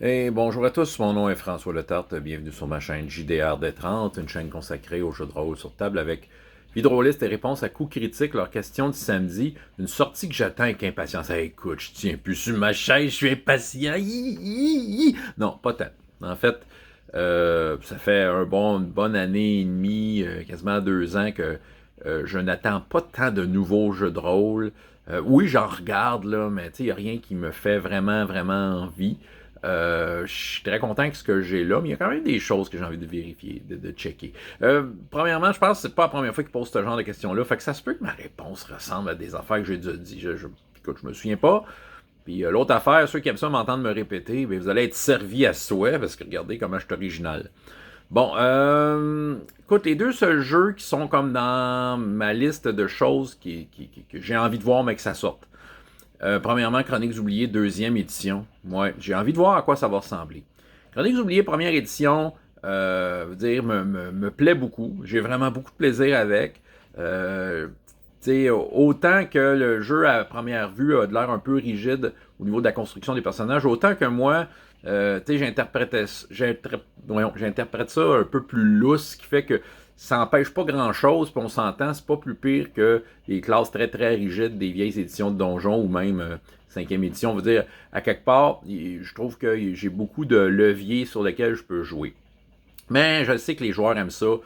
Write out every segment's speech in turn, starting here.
Hey, bonjour à tous, mon nom est François Letarte, bienvenue sur ma chaîne JDR des 30, une chaîne consacrée aux jeux de rôle sur table avec Vidroliste et réponses à coups critiques, leurs questions du samedi, une sortie que j'attends avec impatience. Hey, écoute, je tiens plus sur ma chaise, je suis impatient. Non, pas tant. En fait, ça fait une bonne année et demie, quasiment 2 ans que je n'attends pas tant de nouveaux jeux de rôle. Oui, j'en regarde, là, mais il n'y a rien qui me fait vraiment, vraiment envie. Je suis très content avec ce que j'ai là, mais il y a quand même des choses que j'ai envie de vérifier, de checker. Premièrement, je pense que c'est pas la première fois qu'ils posent ce genre de questions-là. Fait que ça se peut que ma réponse ressemble à des affaires que j'ai déjà dit. Écoute, je me souviens pas. Puis l'autre affaire, ceux qui aiment ça m'entendre me répéter, bien, vous allez être servis à souhait, parce que regardez comment je suis original. Bon, écoute, les deux seuls jeux qui sont comme dans ma liste de choses que j'ai envie de voir, mais que ça sorte. Premièrement, Chroniques oubliées, deuxième édition. Ouais, j'ai envie de voir à quoi ça va ressembler. Chroniques oubliées, première édition, me plaît beaucoup. J'ai vraiment beaucoup de plaisir avec. Euh, autant que le jeu à première vue a de l'air un peu rigide au niveau de la construction des personnages, autant que moi, j'interprète ça un peu plus lousse, ce qui fait que ça n'empêche pas grand-chose, puis on s'entend, c'est pas plus pire que les classes très très rigides des vieilles éditions de Donjon ou même 5e édition. On veut dire, à quelque part, je trouve que j'ai beaucoup de leviers sur lesquels je peux jouer. Mais je sais que les joueurs aiment ça, tu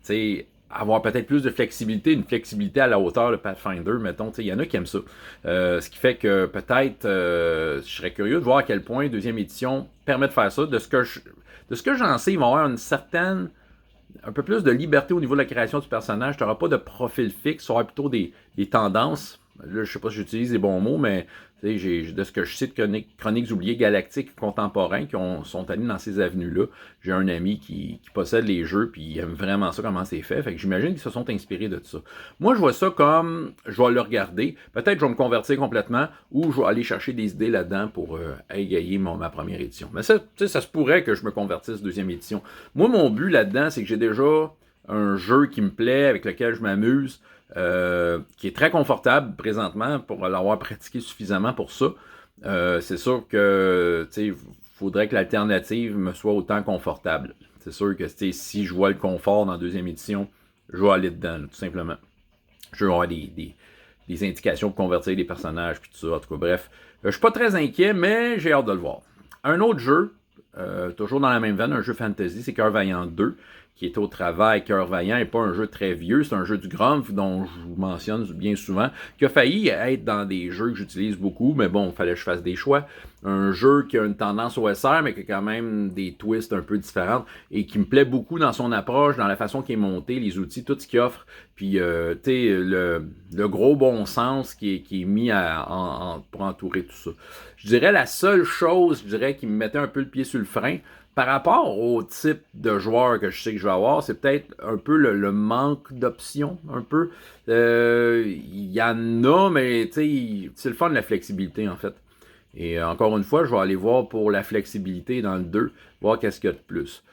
sais, avoir peut-être plus de flexibilité, une flexibilité à la hauteur de Pathfinder, mettons, il y en a qui aiment ça. Ce qui fait que peut-être, je serais curieux de voir à quel point deuxième édition permet de faire ça. De ce que j'en sais, ils vont avoir une certaine un peu plus de liberté au niveau de la création du personnage. Tu n'auras pas de profil fixe, tu auras plutôt des tendances. Là, je sais pas si j'utilise les bons mots, mais de ce que je sais de Chroniques oubliées galactiques contemporains qui sont allés dans ces avenues-là. J'ai un ami qui possède les jeux, puis il aime vraiment ça, comment c'est fait. Fait que j'imagine qu'ils se sont inspirés de ça. Moi, je vois ça comme, je vais le regarder. Peut-être que je vais me convertir complètement, ou je vais aller chercher des idées là-dedans pour égayer ma première édition. Mais ça se pourrait que je me convertisse deuxième édition. Moi, mon but là-dedans, c'est que j'ai déjà un jeu qui me plaît, avec lequel je m'amuse, qui est très confortable présentement pour l'avoir pratiqué suffisamment pour ça. C'est sûr que il faudrait que l'alternative me soit autant confortable. C'est sûr que si je vois le confort dans la deuxième édition, je vais aller dedans, tout simplement. Je vais avoir des indications pour convertir les personnages, puis tout ça. En tout cas, bref. Je suis pas très inquiet, mais j'ai hâte de le voir. Un autre jeu, toujours dans la même veine, un jeu fantasy, c'est Cœur Vaillant 2, qui est au travail. Cœur Vaillant n'est pas un jeu très vieux, c'est un jeu du Grumpf, dont je vous mentionne bien souvent, qui a failli être dans des jeux que j'utilise beaucoup, mais bon, il fallait que je fasse des choix. Un jeu qui a une tendance OSR, mais qui a quand même des twists un peu différents, et qui me plaît beaucoup dans son approche, dans la façon qu'il est monté, les outils, tout ce qu'il offre, puis le gros bon sens qui est mis pour entourer tout ça. Je dirais la seule chose, qui me mettait un peu le pied sur le frein, par rapport au type de joueur que je sais que je vais avoir, c'est peut-être un peu le manque d'options, un peu. Il y en a, mais c'est le fun de la flexibilité, en fait. Et encore une fois, je vais aller voir pour la flexibilité dans le 2, voir qu'est-ce qu'il y a de plus.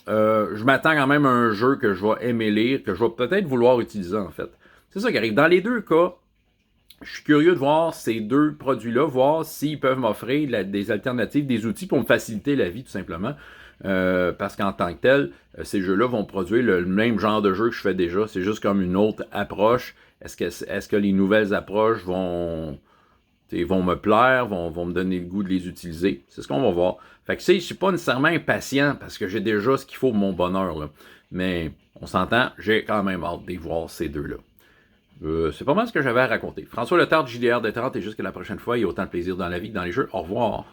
Je m'attends quand même à un jeu que je vais aimer lire, que je vais peut-être vouloir utiliser, en fait. C'est ça qui arrive. Dans les deux cas, je suis curieux de voir ces deux produits-là, voir s'ils peuvent m'offrir des alternatives, des outils pour me faciliter la vie, tout simplement. Parce qu'en tant que tel, ces jeux-là vont produire le même genre de jeu que je fais déjà. C'est juste comme une autre approche. Est-ce que les nouvelles approches vont me plaire, vont me donner le goût de les utiliser? C'est ce qu'on va voir. Fait que je suis pas nécessairement impatient parce que j'ai déjà ce qu'il faut pour mon bonheur, là. Mais on s'entend, j'ai quand même hâte de voir ces deux-là. C'est pas mal ce que j'avais à raconter. François Letarte, JDR des 30, et jusqu'à la prochaine fois, il y a autant de plaisir dans la vie que dans les jeux. Au revoir.